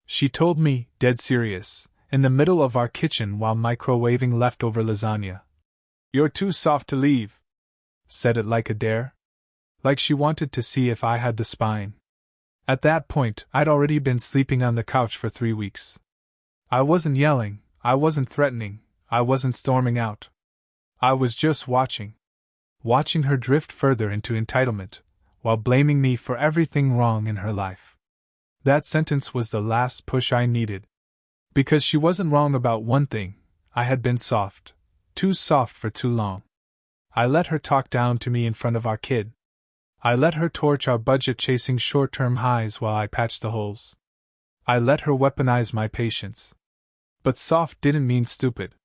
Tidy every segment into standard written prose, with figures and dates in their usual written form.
She told me, dead serious, in the middle of our kitchen while microwaving leftover lasagna. "You're too soft to leave." Said it like a dare. Like she wanted to see if I had the spine. At that point, I'd already been sleeping on the couch for 3 weeks. I wasn't yelling, I wasn't threatening, I wasn't storming out. I was just watching. Watching her drift further into entitlement, while blaming me for everything wrong in her life. That sentence was the last push I needed. Because she wasn't wrong about one thing: I had been soft. Too soft for too long. I let her talk down to me in front of our kid. I let her torch our budget chasing short-term highs while I patched the holes. I let her weaponize my patience. But soft didn't mean stupid.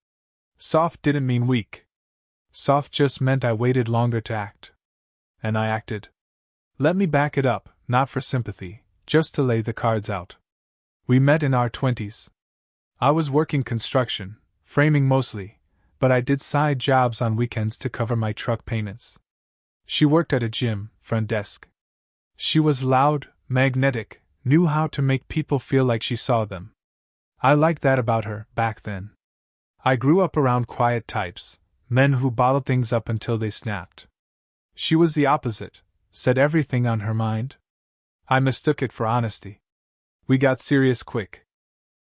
Soft didn't mean weak. Soft just meant I waited longer to act. And I acted. Let me back it up, not for sympathy, just to lay the cards out. We met in our 20s. I was working construction, framing mostly, but I did side jobs on weekends to cover my truck payments. She worked at a gym, front desk. She was loud, magnetic, knew how to make people feel like she saw them. I liked that about her, back then. I grew up around quiet types, men who bottled things up until they snapped. She was the opposite, said everything on her mind. I mistook it for honesty. We got serious quick.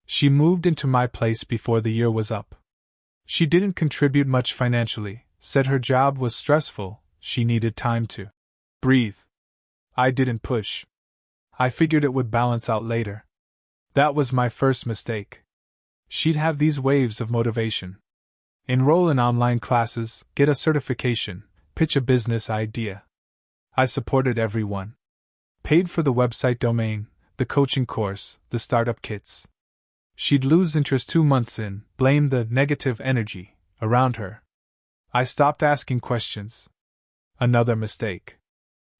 She moved into my place before the year was up. She didn't contribute much financially, said her job was stressful, she needed time to breathe. I didn't push. I figured it would balance out later. That was my first mistake. She'd have these waves of motivation. Enroll in online classes, get a certification, pitch a business idea. I supported everyone. Paid for the website domain, the coaching course, the startup kits. She'd lose interest 2 months in, blame the negative energy around her. I stopped asking questions. Another mistake.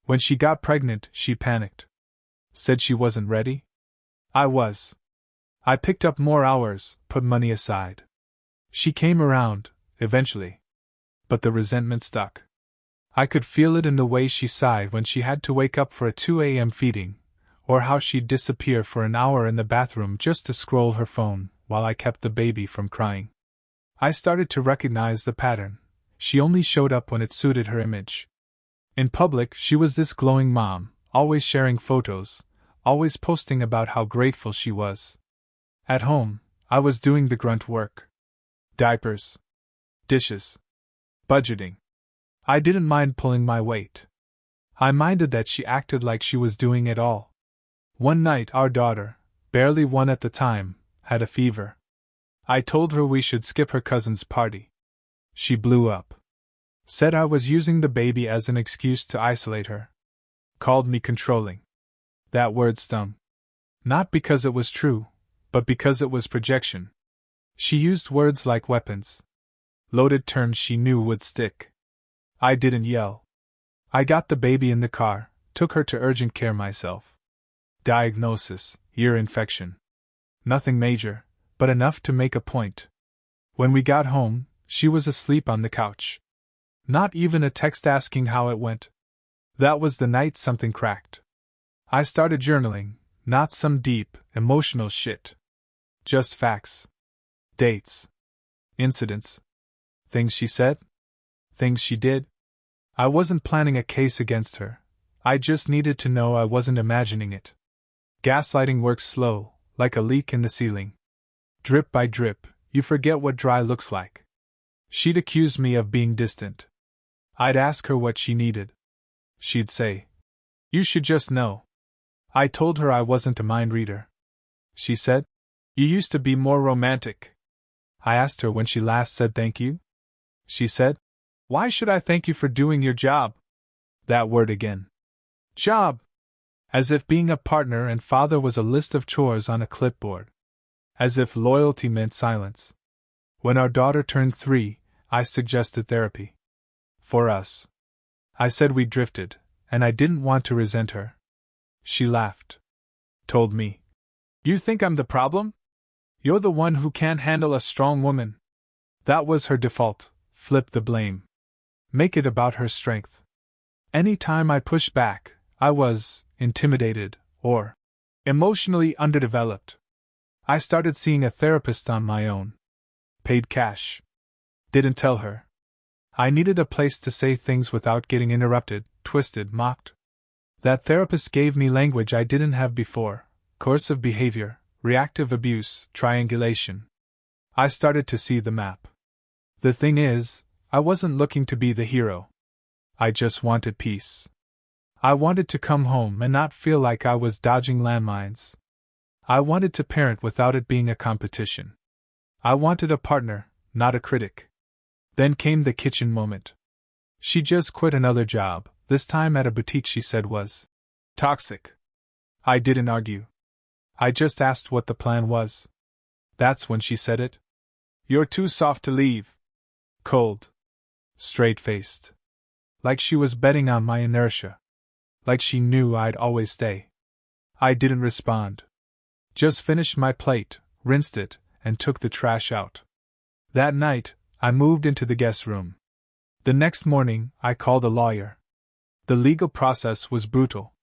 When she got pregnant, she panicked. Said she wasn't ready? I was. I picked up more hours, put money aside. She came around, eventually. But the resentment stuck. I could feel it in the way she sighed when she had to wake up for a 2 a.m. feeding, or how she'd disappear for an hour in the bathroom just to scroll her phone while I kept the baby from crying. I started to recognize the pattern. She only showed up when it suited her image. In public, she was this glowing mom, always sharing photos, always posting about how grateful she was. At home, I was doing the grunt work. Diapers. Dishes. Budgeting. I didn't mind pulling my weight. I minded that she acted like she was doing it all. One night, our daughter, barely 1 at the time, had a fever. I told her we should skip her cousin's party. She blew up. Said I was using the baby as an excuse to isolate her. Called me controlling. That word stung. Not because it was true, but because it was projection. She used words like weapons. Loaded terms she knew would stick. I didn't yell. I got the baby in the car, took her to urgent care myself. Diagnosis: ear infection. Nothing major, but enough to make a point. When we got home, she was asleep on the couch. Not even a text asking how it went. That was the night something cracked. I started journaling, not some deep, emotional shit. Just facts. Dates. Incidents. Things she said. Things she did. I wasn't planning a case against her. I just needed to know I wasn't imagining it. Gaslighting works slow, like a leak in the ceiling. Drip by drip, you forget what dry looks like. She'd accuse me of being distant. I'd ask her what she needed. She'd say, "You should just know." I told her I wasn't a mind reader. She said, "You used to be more romantic." I asked her when she last said thank you. She said, "Why should I thank you for doing your job?" That word again. Job. As if being a partner and father was a list of chores on a clipboard. As if loyalty meant silence. When our daughter turned 3, I suggested therapy. For us. I said we drifted, and I didn't want to resent her. She laughed. Told me, "You think I'm the problem? You're the one who can't handle a strong woman." That was her default. Flip the blame. Make it about her strength. Any time I pushed back, I was intimidated or emotionally underdeveloped. I started seeing a therapist on my own. Paid cash. Didn't tell her. I needed a place to say things without getting interrupted, twisted, mocked. That therapist gave me language I didn't have before: coercive behavior, reactive abuse, triangulation. I started to see the map. The thing is, I wasn't looking to be the hero. I just wanted peace. I wanted to come home and not feel like I was dodging landmines. I wanted to parent without it being a competition. I wanted a partner, not a critic. Then came the kitchen moment. She just quit another job, this time at a boutique she said was toxic. I didn't argue. I just asked what the plan was. That's when she said it. "You're too soft to leave." Cold. Straight-faced. Like she was betting on my inertia. Like she knew I'd always stay. I didn't respond. Just finished my plate, rinsed it, and took the trash out. That night, I moved into the guest room. The next morning, I called a lawyer. The legal process was brutal.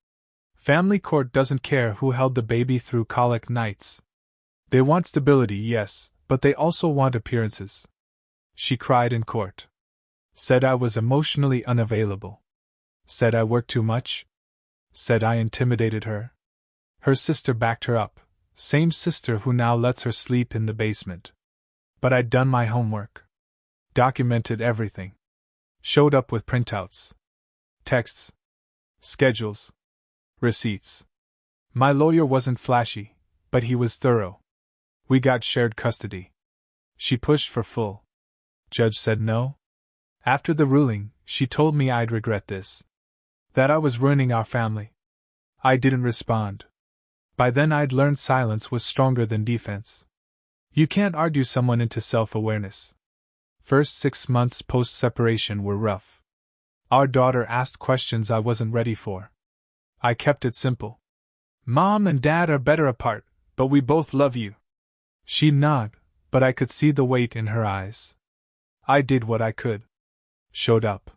Family court doesn't care who held the baby through colic nights. They want stability, yes, but they also want appearances. She cried in court. Said I was emotionally unavailable. Said I worked too much. Said I intimidated her. Her sister backed her up, same sister who now lets her sleep in the basement. But I'd done my homework. Documented everything. Showed up with printouts. Texts. Schedules. Receipts. My lawyer wasn't flashy, but he was thorough. We got shared custody. She pushed for full. Judge said no. After the ruling, she told me I'd regret this. That I was ruining our family. I didn't respond. By then I'd learned silence was stronger than defense. You can't argue someone into self-awareness. First 6 months post-separation were rough. Our daughter asked questions I wasn't ready for. I kept it simple. "Mom and Dad are better apart, but we both love you." She'd nod, but I could see the weight in her eyes. I did what I could. Showed up.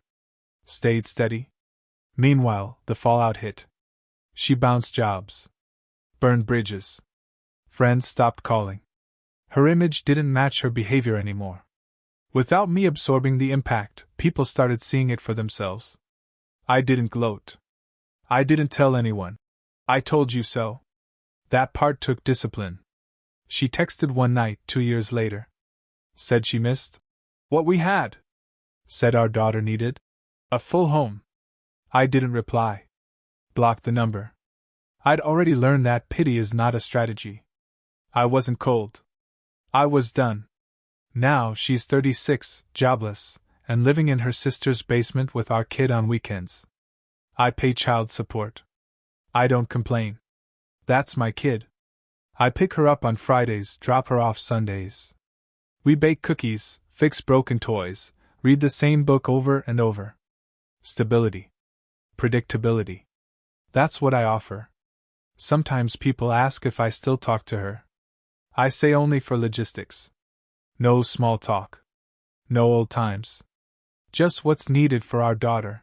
Stayed steady. Meanwhile, the fallout hit. She bounced jobs. Burned bridges. Friends stopped calling. Her image didn't match her behavior anymore. Without me absorbing the impact, people started seeing it for themselves. I didn't gloat. I didn't tell anyone. "I told you so." That part took discipline. She texted one night 2 years later. Said she missed what we had. Said our daughter needed a full home. I didn't reply. Blocked the number. I'd already learned that pity is not a strategy. I wasn't cold. I was done. Now she's 36, jobless, and living in her sister's basement with our kid on weekends. I pay child support. I don't complain. That's my kid. I pick her up on Fridays, drop her off Sundays. We bake cookies, fix broken toys, read the same book over and over. Stability. Predictability. That's what I offer. Sometimes people ask if I still talk to her. I say only for logistics. No small talk. No old times. Just what's needed for our daughter.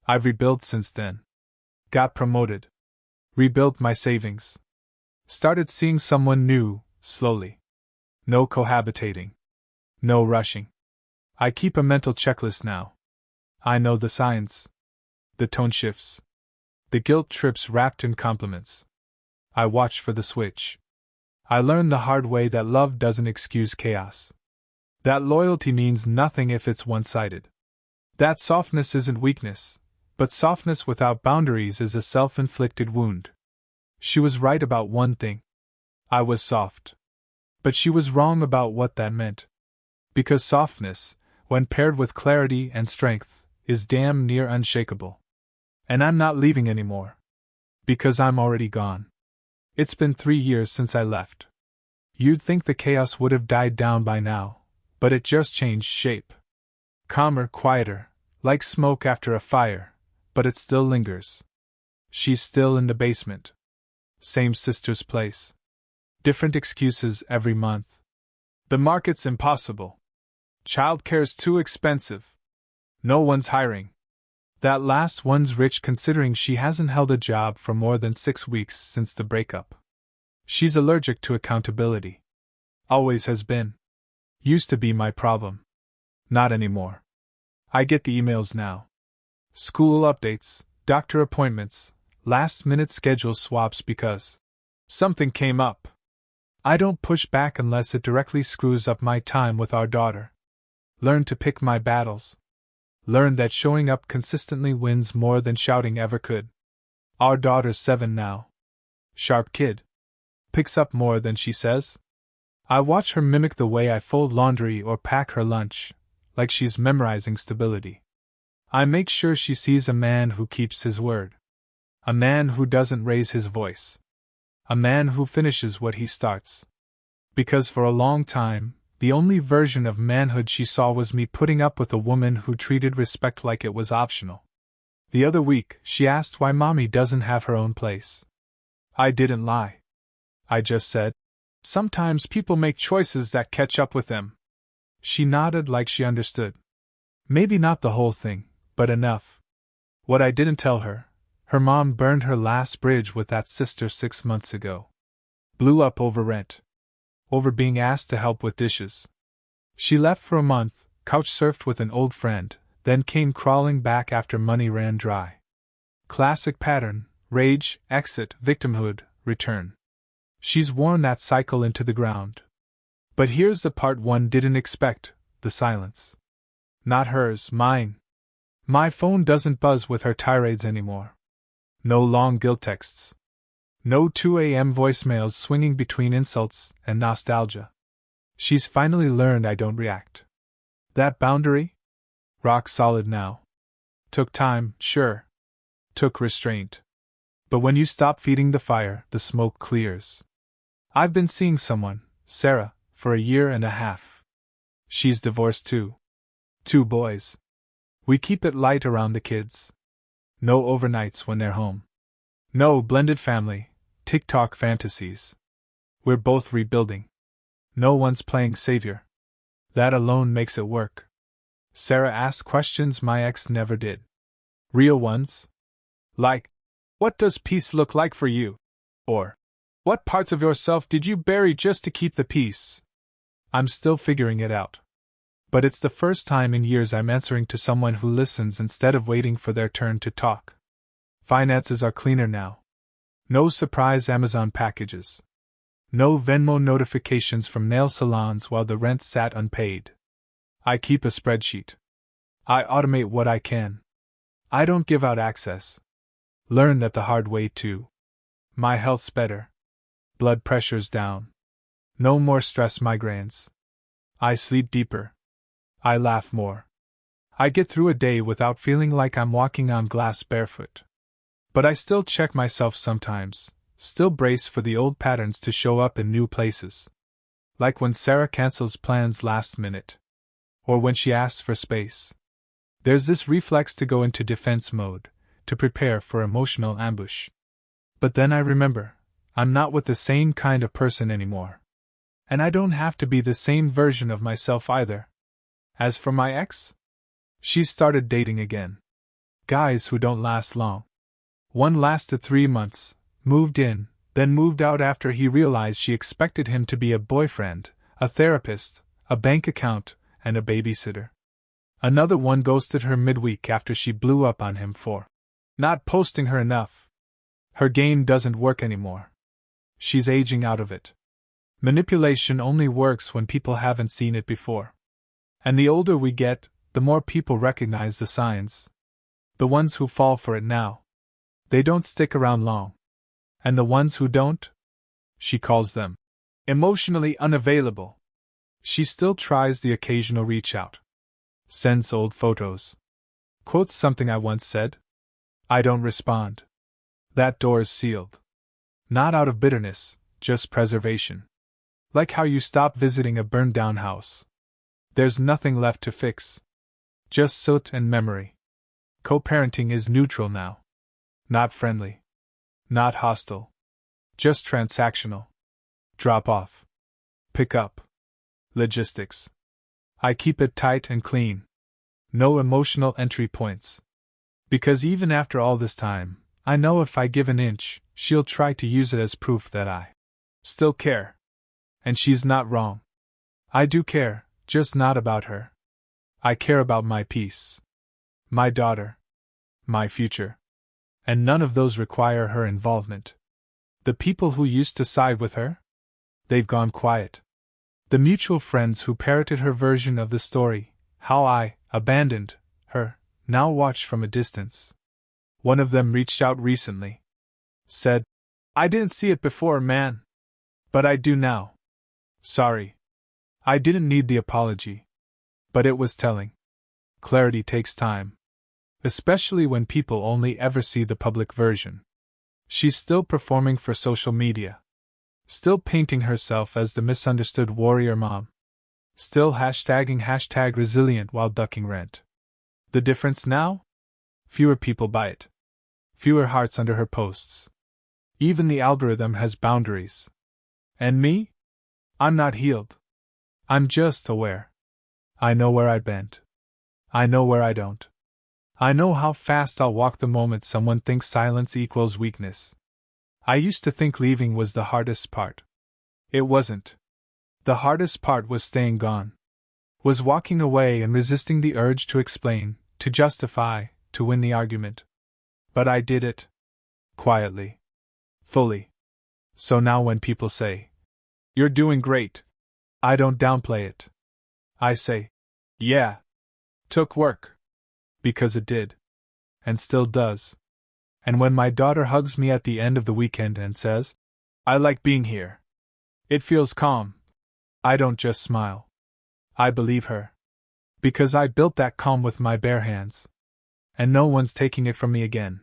I've rebuilt since then. Got promoted. Rebuilt my savings. Started seeing someone new, slowly. No cohabitating. No rushing. I keep a mental checklist now. I know the signs. The tone shifts. The guilt trips wrapped in compliments. I watch for the switch. I learned the hard way that love doesn't excuse chaos. That loyalty means nothing if it's one-sided. That softness isn't weakness, but softness without boundaries is a self-inflicted wound. She was right about one thing. I was soft. But she was wrong about what that meant. Because softness, when paired with clarity and strength, is damn near unshakable. And I'm not leaving anymore. Because I'm already gone. It's been 3 years since I left. You'd think the chaos would have died down by now, but it just changed shape. Calmer, quieter, like smoke after a fire, but it still lingers. She's still in the basement. Same sister's place. Different excuses every month. The market's impossible. Childcare's too expensive. No one's hiring. That last one's rich considering she hasn't held a job for more than 6 weeks since the breakup. She's allergic to accountability. Always has been. Used to be my problem. Not anymore. I get the emails now. School updates, doctor appointments, last-minute schedule swaps because something came up. I don't push back unless it directly screws up my time with our daughter. Learn to pick my battles. Learn that showing up consistently wins more than shouting ever could. Our daughter's 7 now. Sharp kid. Picks up more than she says. I watch her mimic the way I fold laundry or pack her lunch, like she's memorizing stability. I make sure she sees a man who keeps his word. A man who doesn't raise his voice. A man who finishes what he starts. Because for a long time, the only version of manhood she saw was me putting up with a woman who treated respect like it was optional. The other week, she asked why Mommy doesn't have her own place. I didn't lie. I just said, sometimes people make choices that catch up with them. She nodded like she understood. Maybe not the whole thing, but enough. What I didn't tell her, her mom burned her last bridge with that sister 6 months ago. Blew up over rent. Over being asked to help with dishes. She left for a month, couch surfed with an old friend, then came crawling back after money ran dry. Classic pattern: rage, exit, victimhood, return. She's worn that cycle into the ground. But here's the part one didn't expect: the silence. Not hers, mine. My phone doesn't buzz with her tirades anymore. No long guilt texts. No 2 a.m. voicemails swinging between insults and nostalgia. She's finally learned I don't react. That boundary? Rock solid now. Took time, sure. Took restraint. But when you stop feeding the fire, the smoke clears. I've been seeing someone, Sarah, for a year and a half. She's divorced too. 2 boys. We keep it light around the kids. No overnights when they're home. No blended family, TikTok fantasies. We're both rebuilding. No one's playing savior. That alone makes it work. Sarah asks questions my ex never did. Real ones. Like, what does peace look like for you? Or, what parts of yourself did you bury just to keep the peace? I'm still figuring it out. But it's the first time in years I'm answering to someone who listens instead of waiting for their turn to talk. Finances are cleaner now. No surprise Amazon packages. No Venmo notifications from nail salons while the rent sat unpaid. I keep a spreadsheet. I automate what I can. I don't give out access. Learn that the hard way too. My health's better. Blood pressure's down. No more stress migraines. I sleep deeper. I laugh more. I get through a day without feeling like I'm walking on glass barefoot. But I still check myself sometimes, still brace for the old patterns to show up in new places. Like when Sarah cancels plans last minute. Or when she asks for space. There's this reflex to go into defense mode, to prepare for emotional ambush. But then I remember, I'm not with the same kind of person anymore. And I don't have to be the same version of myself either. As for my ex? She's started dating again. Guys who don't last long. One lasted 3 months, moved in, then moved out after he realized she expected him to be a boyfriend, a therapist, a bank account, and a babysitter. Another one ghosted her midweek after she blew up on him for not posting her enough. Her game doesn't work anymore. She's aging out of it. Manipulation only works when people haven't seen it before. And the older we get, the more people recognize the signs. The ones who fall for it now. They don't stick around long. And the ones who don't? She calls them emotionally unavailable. She still tries the occasional reach out. Sends old photos. Quotes something I once said. I don't respond. That door's sealed. Not out of bitterness, just preservation. Like how you stop visiting a burned down house. There's nothing left to fix. Just soot and memory. Co-parenting is neutral now. Not friendly. Not hostile. Just transactional. Drop off. Pick up. Logistics. I keep it tight and clean. No emotional entry points. Because even after all this time, I know if I give an inch, she'll try to use it as proof that I Still care. And she's not wrong. I do care, just not about her. I care about my peace. My daughter. My future. And none of those require her involvement. The people who used to side with her? They've gone quiet. The mutual friends who parroted her version of the story, how I abandoned her, now watch from a distance. One of them reached out recently. Said, I didn't see it before, man. But I do now. Sorry. I didn't need the apology. But it was telling. Clarity takes time. Especially when people only ever see the public version. She's still performing for social media. Still painting herself as the misunderstood warrior mom. Still #resilient while ducking rent. The difference now? Fewer people buy it. Fewer hearts under her posts. Even the algorithm has boundaries. And me? I'm not healed. I'm just aware. I know where I bend. I know where I don't. I know how fast I'll walk the moment someone thinks silence equals weakness. I used to think leaving was the hardest part. It wasn't. The hardest part was staying gone. Was walking away and resisting the urge to explain, to justify, to win the argument. But I did it. Quietly. Fully. So now when people say, you're doing great, I don't downplay it. I say, yeah. Took work. Because it did. And still does. And when my daughter hugs me at the end of the weekend and says, I like being here. It feels calm. I don't just smile. I believe her. Because I built that calm with my bare hands. And no one's taking it from me again.